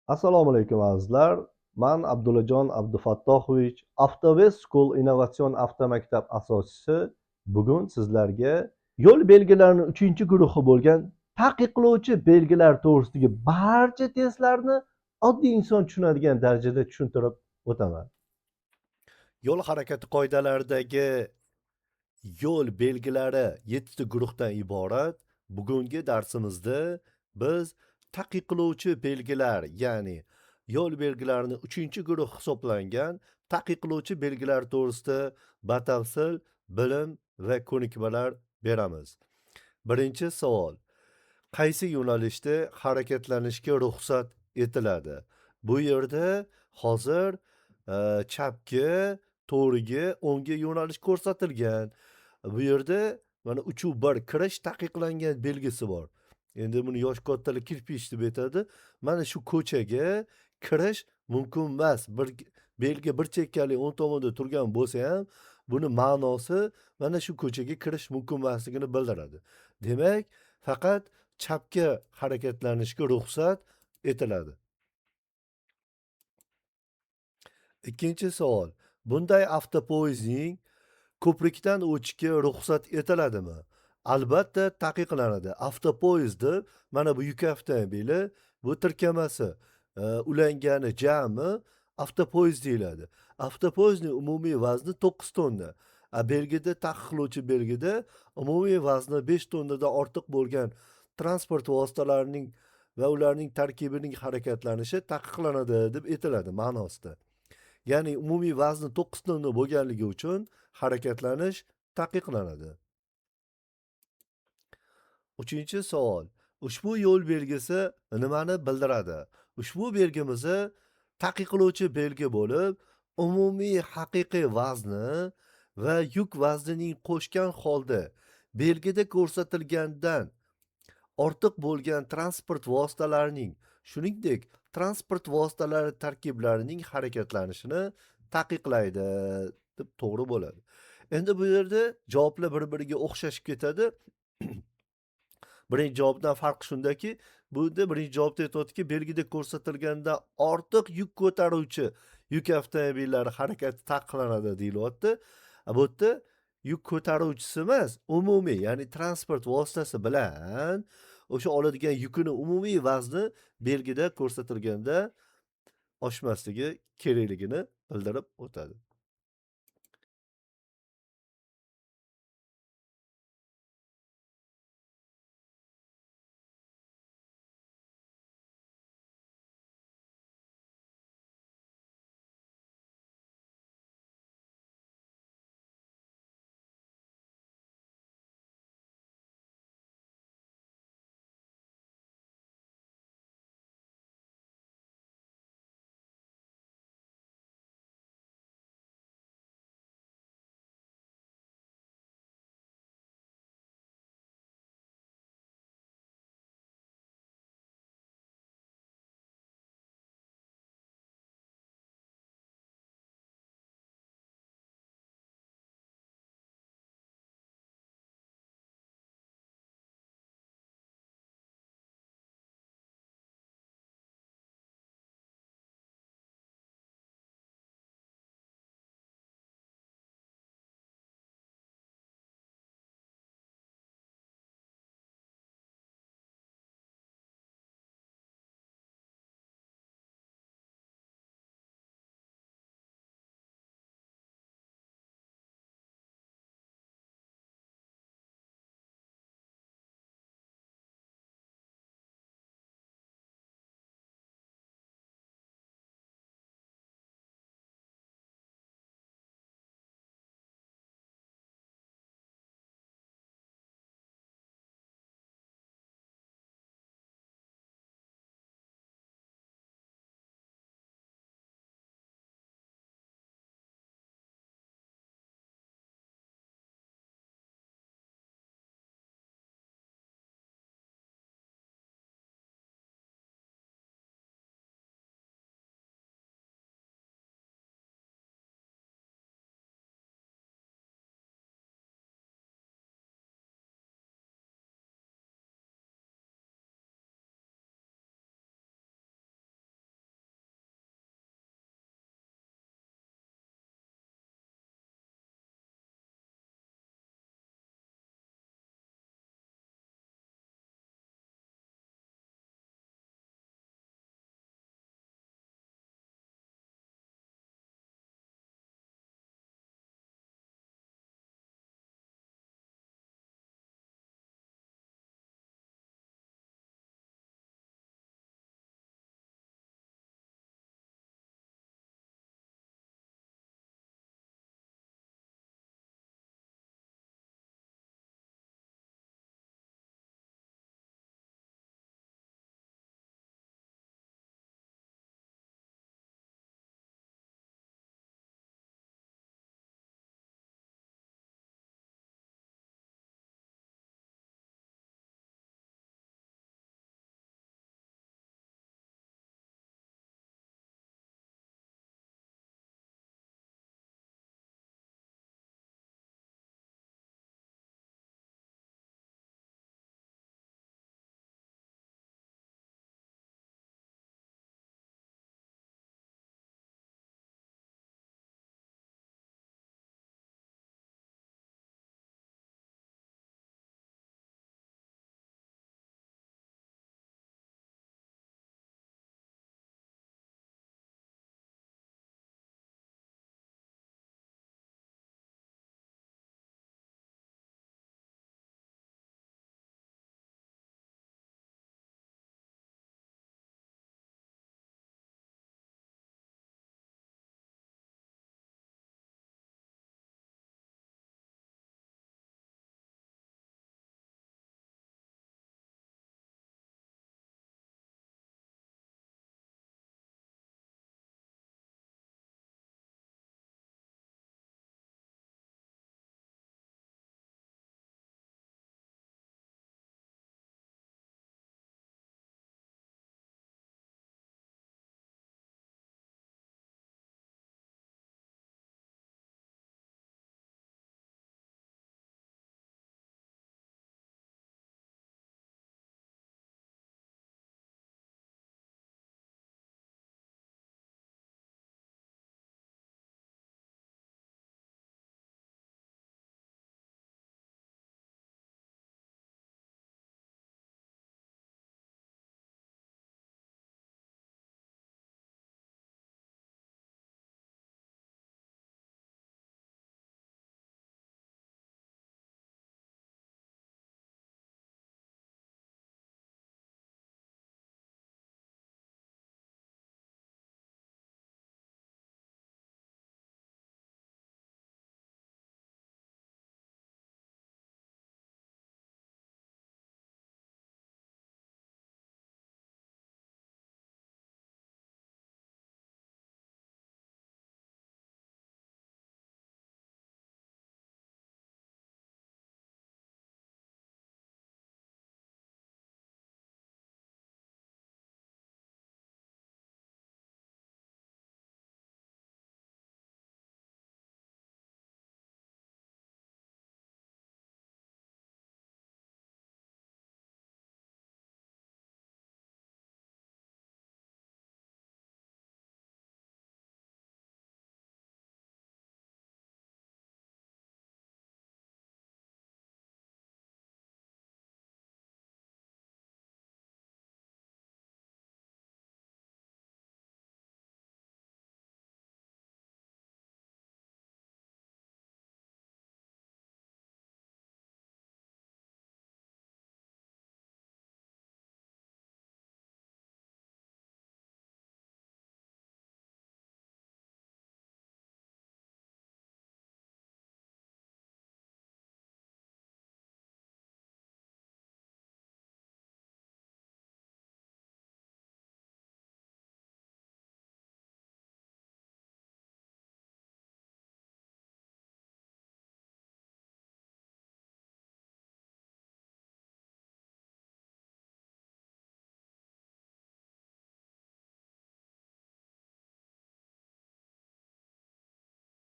Assalomu alaykum azizlar. Men Abdullajon Abdufattohovich, Avtowest School Innovatsion avtomaktab asoschisi. Bugun sizlarga yo'l belgilarining 3-guruhi bo'lgan taqiqlovchi belgilar to'g'risidagi barcha testlarni oddiy inson tushunadigan darajada tushuntirib o'taman. Yo'l harakati qoidalaridagi yo'l belgilari 7 guruhdan iborat. Bugungi darsimizda biz taqiqlovchi belgilar, ya'ni yo'l belgilarining 3-guruh hisoblangan taqiqlovchi belgilar to'g'risida batafsil bilim va ko'nikmalar beramiz. Birinchi savol: qaysi yo'nalishda harakatlanishga ruxsat etiladi? Bu yerda hozir chapga, to'g'riga, o'ngga yo'nalish ko'rsatilgan. Bu yerda mana 3-1 kirish taqiqlangan belgisi bor. Endi buni yosh kattalar kirpish deb aytadi. Mana shu ko'chaga kirish mumkin emas. Bir belgi bir chekkali o'ng tomonda turgan bo'lsa ham, buni ma'nosi mana shu ko'chaga kirish mumkin emasligini bildiradi. Demak, faqat chapga harakatlanishga ruxsat etiladi. Ikkinchi savol: bunday avtopoyezdning ko'prikdan o'tishga ruxsat etiladimi? Albatta taqiqlanadi. Avtopoyezd deb mana bu yuk avtomobili, bu tirkamasi ulangani jami avtopoyezd deyiladi. Avtopoyezdning umumiy vazni 9 tonna. Belgida, taqiqlovchi belgida umumiy vazni 5 tonnadan ortiq bo'lgan transport vositalarining va ularning tarkibining harakatlanishi taqiqlanadi deb aytiladi ma'nosida. Ya'ni umumiy vazni 9 tonna bo'lganligi uchun harakatlanish taqiqlanadi. Uchinchi savol: ushbu yo'l belgisi nimani bildiradi? Ushbu belgimizni taqiqlovchi belgi bo'lib, umumiy haqiqiy vazni va yuk vaznining qo'shgan holda belgida ko'rsatilgandan ortiq bo'lgan transport vositalarining, shuningdek transport vositalari tarkiblarining harakatlanishini taqiqlaydi deb to'g'ri bo'ladi. Endi bu yerda javoblar bir-biriga o'xshashib ketadi. Birinchi javobdan farqi shundaki, bu yerda birinchi javobda aytyaptiki, belgida ko'rsatilgandan ortiq yuk ko'taruvchi yuk avtomobillari harakati taqiqlanadi deyilyapti. Bu yerda yuk ko'taruvchisi emas, umumiy, ya'ni transport vositasi bilan o'sha oladigan yukini umumiy vazni belgida ko'rsatilganda oshmasligi kerakligini bildirib o'tadi.